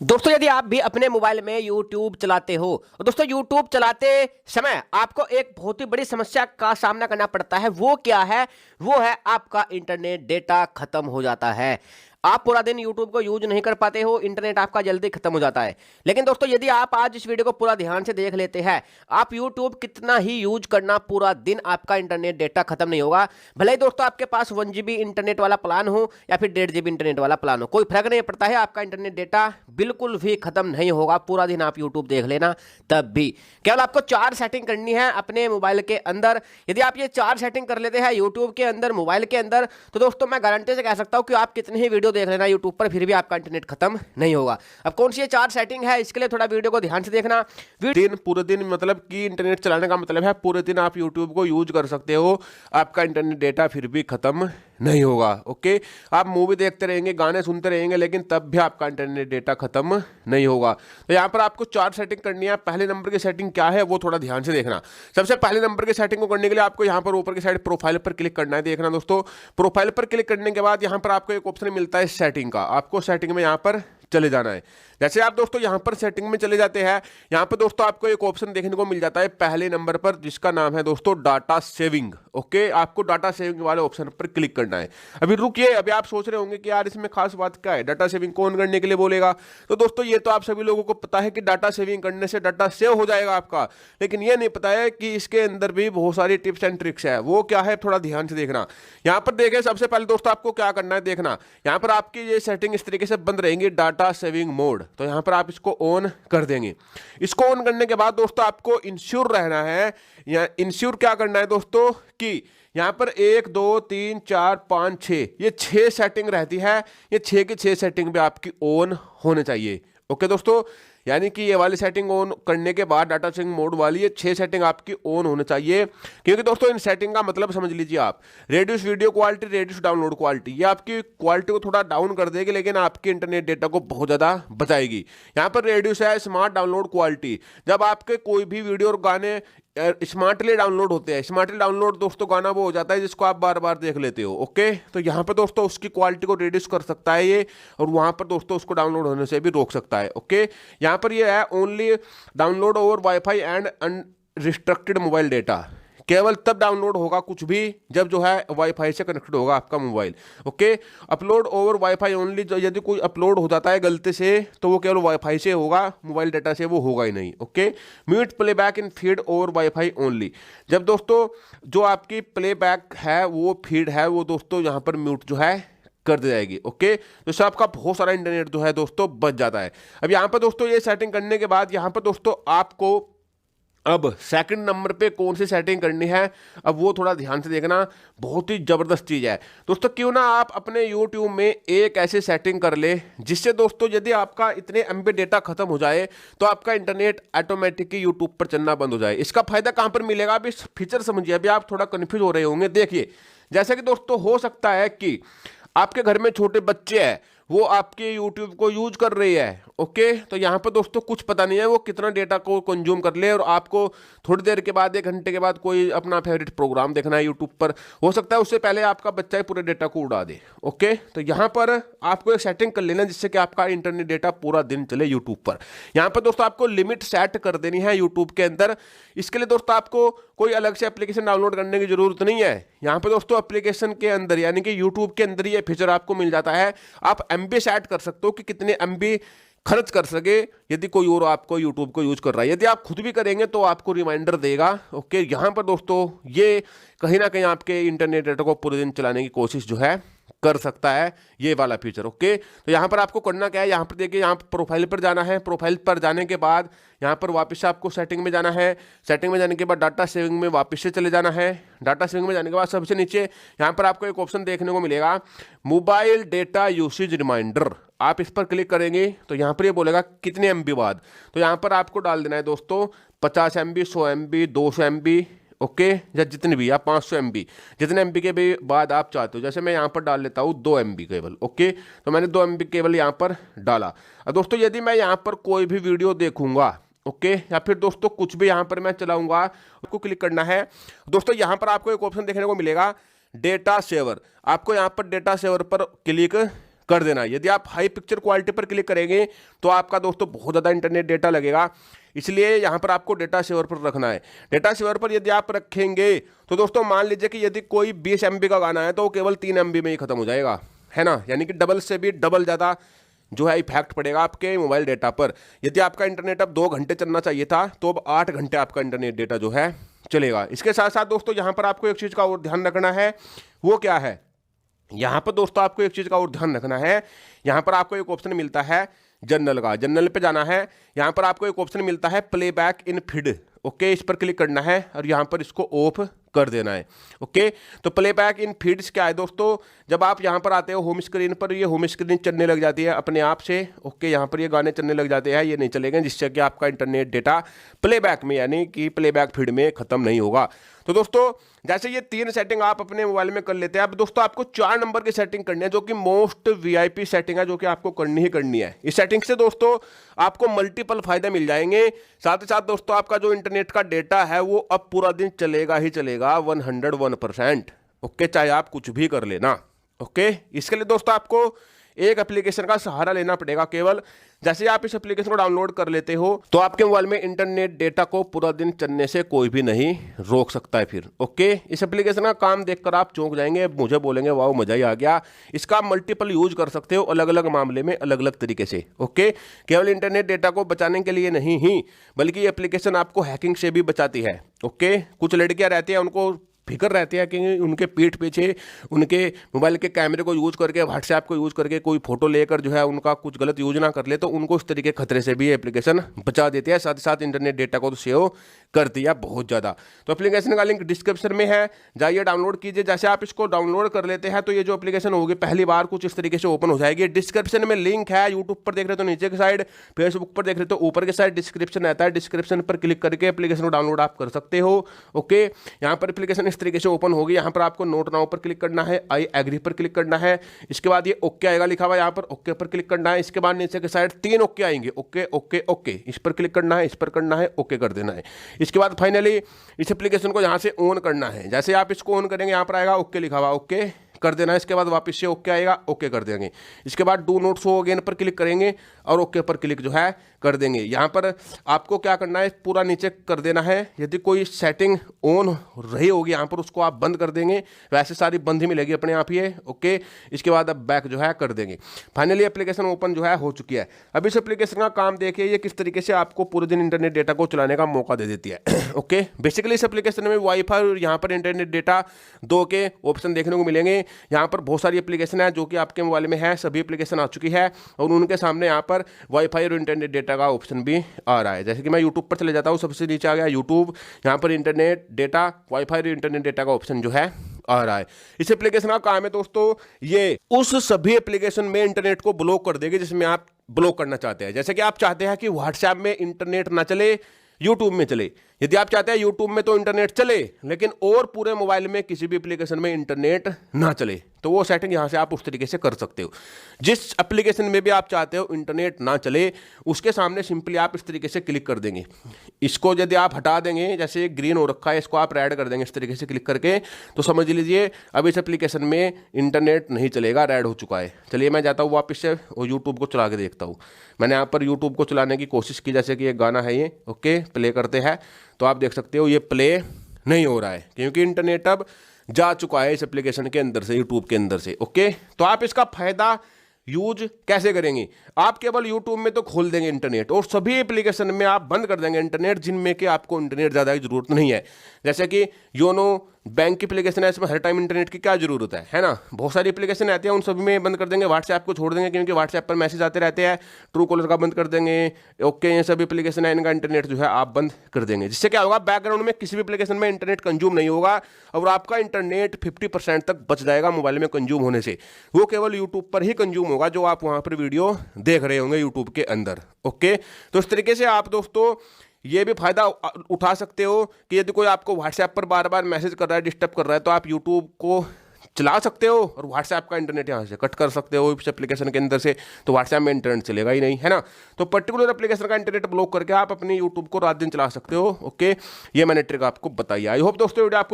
दोस्तों यदि आप भी अपने मोबाइल में YouTube चलाते हो और दोस्तों YouTube चलाते समय आपको एक बहुत ही बड़ी समस्या का सामना करना पड़ता है। वो क्या है? वो है आपका इंटरनेट डेटा खत्म हो जाता है। आप पूरा दिन YouTube को यूज नहीं कर पाते हो, इंटरनेट आपका जल्दी खत्म हो जाता है। लेकिन दोस्तों यदि आप आज इस वीडियो को पूरा ध्यान से देख लेते हैं, आप YouTube कितना ही यूज करना पूरा दिन आपका इंटरनेट डेटा खत्म नहीं होगा। भले ही दोस्तों आपके पास 1 GB इंटरनेट वाला प्लान हो या फिर 1.5 GB इंटरनेट वाला प्लान हो, कोई फर्क नहीं पड़ता है, आपका इंटरनेट डेटा बिल्कुल भी खत्म नहीं होगा। पूरा दिन आप YouTube देख लेना तब भी। केवल आपको 4 सेटिंग करनी है अपने मोबाइल के अंदर। यदि आप ये 4 सेटिंग कर लेते हैं YouTube के अंदर, मोबाइल के अंदर, तो दोस्तों मैं गारंटी से कह सकता हूं कि आप कितने ही वीडियो देख लेना YouTube पर, फिर भी आपका इंटरनेट खत्म नहीं होगा। अब कौन सी ये 4 सेटिंग है, इसके लिए थोड़ा वीडियो को ध्यान से देखना। पूरे दिन मतलब कि इंटरनेट चलाने का मतलब है पूरे दिन आप यूट्यूब को यूज कर सकते हो, आपका इंटरनेट डेटा फिर भी खत्म नहीं होगा। ओके, आप मूवी देखते रहेंगे, गाने सुनते रहेंगे, लेकिन तब भी आपका इंटरनेट डेटा खत्म नहीं होगा। तो यहाँ पर आपको 4 सेटिंग करनी है। पहले नंबर की सेटिंग क्या है वो थोड़ा ध्यान से देखना। सबसे पहले नंबर की सेटिंग को करने के लिए आपको यहाँ पर ऊपर की साइड प्रोफाइल पर क्लिक करना है। देखना दोस्तों, प्रोफाइल पर क्लिक करने के बाद यहाँ पर आपको एक ऑप्शन मिलता है सेटिंग का। आपको सेटिंग में यहाँ पर चले जाना है। जैसे आप दोस्तों यहाँ पर सेटिंग में चले जाते हैं, यहाँ पर दोस्तों आपको एक ऑप्शन देखने को मिल जाता है पहले नंबर पर, जिसका नाम है दोस्तों डाटा सेविंग। ओके, आपको डाटा सेविंग वाले ऑप्शन पर क्लिक करना है। अभी रुकिए, अभी आप सोच रहे होंगे कि यार इसमें खास बात क्या है, डाटा सेविंग कौन करने के लिए बोलेगा। तो दोस्तों ये तो आप सभी लोगों को पता है कि डाटा सेविंग करने से डाटा सेव हो जाएगा आपका, लेकिन ये नहीं पता है कि इसके अंदर भी बहुत सारी टिप्स एंड ट्रिक्स है। वो क्या है थोड़ा ध्यान से देखना। यहाँ पर देखें, सबसे पहले दोस्तों आपको क्या करना है देखना, यहाँ पर आपकी ये सेटिंग इस तरीके से बंद रहेंगी, डाटा सेविंग मोड। तो यहाँ पर आप इसको ऑन कर देंगे। इसको ऑन करने के बाद दोस्तों आपको इंश्योर रहना है। या इंश्योर क्या करना है दोस्तों कि यहाँ पर 1 2 3 4 5 6 ये 6 सेटिंग रहती है। ये 6 की 6 सेटिंग भी आपकी ऑन होने चाहिए। ओके दोस्तों, यानी कि ये वाली सेटिंग ऑन करने के बाद डाटा सेविंग मोड वाली ये 6 सेटिंग आपकी ऑन होने चाहिए। क्योंकि दोस्तों इन सेटिंग का मतलब समझ लीजिए आप, reduce video quality, reduce download quality, ये आपकी क्वालिटी को थोड़ा डाउन कर देगी, लेकिन आपके इंटरनेट डेटा को बहुत ज़्यादा बचाएगी। यहाँ पर रेड्यूस है स्मार्ट डाउनलोड क्वालिटी, जब आपके कोई भी वीडियो और गाने स्मार्टली डाउनलोड होते हैं। स्मार्टली डाउनलोड दोस्तों गाना वो हो जाता है जिसको आप बार बार देख लेते हो। ओके, तो यहाँ पर दोस्तों उसकी क्वालिटी को रिड्यूस कर सकता है ये, और वहाँ पर दोस्तों उसको डाउनलोड होने से भी रोक सकता है। ओके, यहाँ पर ये है only download over wifi and unrestricted mobile data. केवल तब डाउनलोड होगा कुछ भी जब जो है वाईफाई से कनेक्टेड होगा आपका mobile. Okay, upload over wifi only, यदि कोई अपलोड हो जाता है गलती से तो वो केवल वाईफाई से होगा, मोबाइल डाटा से वो होगा ही नहीं। ओके, म्यूट प्लेबैक इन फीड ओवर वाईफाई ओनली, जब दोस्तों जो आपकी प्लेबैक है वो फीड है वो दोस्तों यहाँ पर म्यूट जो है कर दी जाएगी। ओके, तो इससे आपका बहुत सारा इंटरनेट जो है दोस्तों बच जाता है। अब यहाँ पर दोस्तों ये सेटिंग करने के बाद यहाँ पर दोस्तों आपको अब सेकंड नंबर पे कौन सी सेटिंग करनी है, अब वो थोड़ा ध्यान से देखना। बहुत ही ज़बरदस्त चीज़ है दोस्तों। क्यों ना आप अपने YouTube में एक ऐसी सेटिंग कर ले जिससे दोस्तों यदि आपका इतने MB डेटा खत्म हो जाए तो आपका इंटरनेट ऑटोमेटिकली YouTube पर चलना बंद हो जाए। इसका फायदा कहाँ पर मिलेगा, अभी इस फीचर समझिए। अभी आप थोड़ा कन्फ्यूज हो रहे होंगे। देखिए, जैसे कि दोस्तों हो सकता है कि आपके घर में छोटे बच्चे हैं, वो आपके YouTube को यूज कर रही है। ओके, तो यहाँ पर दोस्तों कुछ पता नहीं है वो कितना डेटा को कंज्यूम कर ले, और आपको थोड़ी देर के बाद 1 घंटे के बाद कोई अपना फेवरेट प्रोग्राम देखना है यूट्यूब पर, हो सकता है उससे पहले आपका बच्चा ही पूरे डेटा को उड़ा दे। ओके, तो यहाँ पर आपको एक सेटिंग कर लेना जिससे कि आपका इंटरनेट डेटा पूरा दिन चले यूट्यूब पर। यहाँ पर दोस्तों आपको लिमिट सेट कर देनी है यूट्यूब के अंदर। इसके लिए दोस्तों आपको कोई अलग से एप्लीकेशन डाउनलोड करने की जरूरत नहीं है। यहाँ पर दोस्तों एप्लीकेशन के अंदर यानी कि यूट्यूब के अंदर ये फीचर आपको मिल जाता है। आप MB सेट कर सकते हो कि कितने MB खर्च कर सके यदि कोई और आपको यूट्यूब को यूज कर रहा है। यदि आप खुद भी करेंगे तो आपको रिमाइंडर देगा। ओके, यहाँ पर दोस्तों ये कहीं ना कहीं आपके इंटरनेट डेटा को पूरे दिन चलाने की कोशिश जो है कर सकता है, ये वाला फीचर। ओके, तो यहाँ पर आपको करना क्या है, यहाँ पर देखिए, यहाँ पर प्रोफाइल पर जाना है। प्रोफाइल पर जाने के बाद यहाँ पर वापस से आपको सेटिंग में जाना है। सेटिंग में जाने के बाद डाटा सेविंग में वापस से चले जाना है। डाटा सेविंग में जाने के बाद सबसे नीचे यहाँ पर आपको एक ऑप्शन देखने को मिलेगा, मोबाइल डेटा यूसेज रिमाइंडर। आप इस पर क्लिक करेंगे तो यहाँ पर ये बोलेगा कितने MB बाद, तो यहाँ पर आपको डाल देना है दोस्तों 50 MB, 100 MB, 200 MB। ओके, या जितने भी, आप 500 MB, जितने MB के भी बाद आप चाहते हो। जैसे मैं यहाँ पर डाल लेता हूँ 2 MB केवल। ओके, तो मैंने 2 MB केवल यहाँ पर डाला। अब दोस्तों यदि मैं यहाँ पर कोई भी वीडियो देखूंगा, ओके, या फिर दोस्तों कुछ भी यहाँ पर मैं चलाऊंगा, उसको क्लिक करना है। दोस्तों यहाँ पर आपको एक ऑप्शन देखने को मिलेगा डेटा सेवर। आपको यहाँ पर डेटा सेवर पर क्लिक कर देना। यदि आप हाई पिक्चर क्वालिटी पर क्लिक करेंगे तो आपका दोस्तों बहुत ज़्यादा इंटरनेट डेटा लगेगा, इसलिए यहाँ पर आपको डेटा सेवर पर रखना है। डेटा सेवर पर यदि आप रखेंगे तो दोस्तों मान लीजिए कि यदि कोई 20 MB का गाना है तो वो केवल 3 MB में ही खत्म हो जाएगा, है ना, यानी कि डबल से भी डबल ज़्यादा जो है इफेक्ट पड़ेगा आपके मोबाइल डेटा पर। यदि आपका इंटरनेट अब 2 घंटे चलना चाहिए था तो अब 8 घंटे आपका इंटरनेट डेटा जो है चलेगा। इसके साथ साथ दोस्तों यहाँ पर आपको एक चीज़ का और ध्यान रखना है, वो क्या है, यहाँ पर दोस्तों आपको एक चीज़ का और ध्यान रखना है, यहाँ पर आपको एक ऑप्शन मिलता है जनरल का, जनरल पे जाना है। यहाँ पर आपको एक ऑप्शन मिलता है प्लेबैक इन फीड, ओके, इस पर क्लिक करना है और यहाँ पर इसको ऑफ कर देना है। ओके, तो प्लेबैक इन फीड्स क्या है दोस्तों, जब आप यहाँ पर आते हो होम स्क्रीन पर, ये होम स्क्रीन चलने लग जाती है अपने आप से। ओके, यहाँ पर ये गाने चलने लग जाते हैं, ये नहीं चलेंगे, जिससे कि आपका इंटरनेट डेटा प्लेबैक में यानी कि प्लेबैक फीड में खत्म नहीं होगा। तो दोस्तों जैसे ये 3 सेटिंग आप अपने मोबाइल में कर लेते हैं, अब दोस्तों आपको 4 नंबर की सेटिंग करनी है जो कि मोस्ट VIP सेटिंग है, जो कि आपको करनी ही करनी है। इस सेटिंग से दोस्तों आपको मल्टीपल फायदे मिल जाएंगे। साथ ही साथ दोस्तों आपका जो इंटरनेट का डेटा है वो अब पूरा दिन चलेगा ही चलेगा 101%। ओके, चाहे आप कुछ भी कर लेना। ओके, इसके लिए दोस्तों आपको एक एप्लीकेशन का सहारा लेना पड़ेगा केवल। जैसे आप इस एप्लीकेशन को डाउनलोड कर लेते हो तो आपके मोबाइल में इंटरनेट डेटा को पूरा दिन चलने से कोई भी नहीं रोक सकता है फिर। ओके, इस एप्लीकेशन का काम देखकर आप चौंक जाएंगे, मुझे बोलेंगे वाह मजा ही आ गया। इसका आप मल्टीपल यूज कर सकते हो अलग अलग मामले में अलग अलग तरीके से। ओके, केवल इंटरनेट डेटा को बचाने के लिए नहीं ही बल्कि ये एप्लीकेशन आपको हैकिंग से भी बचाती है। ओके, कुछ लड़कियां रहती हैं, उनको फिक्र रहती है कि उनके पीठ पीछे उनके मोबाइल के कैमरे को यूज़ करके, व्हाट्सएप को यूज़ करके कोई फोटो लेकर जो है उनका कुछ गलत यूज ना कर ले, तो उनको उस तरीके खतरे से भी एप्लीकेशन बचा देती है। साथ ही साथ इंटरनेट डेटा को तो सेव करती है बहुत ज़्यादा। तो एप्लीकेशन का लिंक डिस्क्रिप्शन में है, जाइए डाउनलोड कीजिए। जैसे आप इसको डाउनलोड कर लेते हैं तो ये जो एप्लीकेशन होगी पहली बार कुछ इस तरीके से ओपन हो जाएगी। डिस्क्रिप्शन में लिंक है, यूट्यूब पर देख रहे हो तो नीचे की साइड, फेसबुक पर देख रहे हो तो ऊपर की साइड डिस्क्रिप्शन रहता है, डिस्क्रिप्शन पर क्लिक करके एप्लीकेशन को डाउनलोड आप कर सकते हो। ओके, यहाँ पर एप्लीकेशन इस तरीके से ओपन होगी। यहाँ पर आपको नोट नाउ पर क्लिक करना है, आई एग्री पर क्लिक करना है, इसके बाद ये ओके आएगा लिखा हुआ, यहाँ पर ओके पर क्लिक करना है। इसके बाद नीचे के साइड 3 ओके आएंगे, ओके ओके ओके, इस पर क्लिक करना है, इस पर करना है, ओके कर देना है। इसके बाद फाइनली इस एप्लीकेशन को यहाँ से ऑन करना है। जैसे आप इसको ऑन करेंगे यहाँ पर आएगा ओके लिखा हुआ, ओके कर देना है। इसके बाद वापस से ओके आएगा, ओके कर देंगे। इसके बाद डू नॉट शो अगेन पर क्लिक करेंगे और ओके पर क्लिक जो है कर देंगे। यहाँ पर आपको क्या करना है, पूरा नीचे कर देना है। यदि कोई सेटिंग ऑन रही होगी यहाँ पर उसको आप बंद कर देंगे, वैसे सारी बंद ही मिलेगी अपने आप ही है। ओके, इसके बाद अब बैक जो है कर देंगे। फाइनली एप्लीकेशन ओपन जो है हो चुकी है। अब इस एप्लीकेशन का काम देखिए, ये किस तरीके से आपको पूरे दिन इंटरनेट डेटा को चलाने का मौका दे देती है। ओके, बेसिकली इस एप्लीकेशन में वाईफाई और यहाँ पर इंटरनेट डेटा 2 के ऑप्शन देखने को मिलेंगे। यहाँ पर बहुत सारी एप्लीकेशन है जो कि आपके मोबाइल में है, सभी एप्लीकेशन आ चुकी है और उनके सामने यहाँ पर वाईफाई और इंटरनेट डेटा का ऑप्शन भी आ रहा है। जैसे कि मैं यूट्यूब पर चले जाता हूँ, सबसे नीचे आ गया यूट्यूब, यहाँ पर इंटरनेट डेटा, वाईफाई और इंटरनेट डेटा का ऑप्शन जो है आ रहा है। इस एप्लीकेशन का काम है दोस्तों, ये उस सभी एप्लीकेशन में इंटरनेट को ब्लॉक कर देगी जिसमें आप ब्लॉक करना चाहते हैं। जैसे कि आप चाहते हैं कि व्हाट्सएप में इंटरनेट ना चले, यूट्यूब में चले। यदि आप चाहते हैं यूट्यूब में तो इंटरनेट चले लेकिन और पूरे मोबाइल में किसी भी एप्लीकेशन में इंटरनेट ना चले, तो वो सेटिंग यहाँ से आप उस तरीके से कर सकते हो। जिस एप्लीकेशन में भी आप चाहते हो इंटरनेट ना चले उसके सामने सिंपली आप इस तरीके से क्लिक कर देंगे। इसको यदि आप हटा देंगे, जैसे ग्रीन हो रखा है, इसको आप रेड कर देंगे इस तरीके से क्लिक करके, तो समझ लीजिए अब इस एप्लीकेशन में इंटरनेट नहीं चलेगा, रेड हो चुका है। चलिए मैं जाता हूँ वापस से और यूट्यूब को चला के देखता हूँ। मैंने यहाँ पर यूट्यूब को चलाने की कोशिश की, जैसे कि एक गाना है ये, ओके प्ले करते हैं तो आप देख सकते हो ये प्ले नहीं हो रहा है क्योंकि इंटरनेट अब जा चुका है इस एप्लीकेशन के अंदर से, यूट्यूब के अंदर से। ओके, तो आप इसका फायदा यूज कैसे करेंगे, आप केवल यूट्यूब में तो खोल देंगे इंटरनेट और सभी एप्लीकेशन में आप बंद कर देंगे इंटरनेट जिनमें कि आपको इंटरनेट ज़्यादा की जरूरत नहीं है। जैसे कि योनो बैंक की एप्लीकेशन है, इसमें हर टाइम इंटरनेट की क्या जरूरत है ना। बहुत सारी एप्लीकेशन आती है, उन सभी में बंद कर देंगे। व्हाट्सएप को छोड़ देंगे क्योंकि व्हाट्सएप पर मैसेज आते रहते हैं, ट्रू कॉलर का बंद कर देंगे। ओके, ये सभी एप्लीकेशन है, इनका इंटरनेट जो है आप बंद कर देंगे, जिससे क्या होगा बैकग्राउंड में किसी भी एप्लीकेशन में इंटरनेट कंज्यूम नहीं होगा और आपका इंटरनेट 50% तक बच जाएगा मोबाइल में कंज्यूम होने से। वो केवल यूट्यूब पर ही कंज्यूम होगा जो आप वहाँ पर वीडियो देख रहे होंगे यूट्यूब के अंदर। ओके, तो इस तरीके से आप दोस्तों ये भी फायदा उठा सकते हो कि यदि कोई आपको व्हाट्सएप पर बार बार मैसेज कर रहा है, डिस्टर्ब कर रहा है, तो आप यूट्यूब को चला सकते हो और व्हाट्सएप का इंटरनेट यहाँ से कट कर सकते हो इस एप्लीकेशन के अंदर से, तो व्हाट्सएप में इंटरनेट चलेगा ही नहीं, है ना। तो पर्टिकुलर एप्लीकेशन का इंटरनेट ब्लॉक करके आप अपनी यूट्यूब को रात दिन चला सकते हो। ओके, ये मैंने ट्रिक आपको बताई। आई होप दोस्तों वीडियो आपको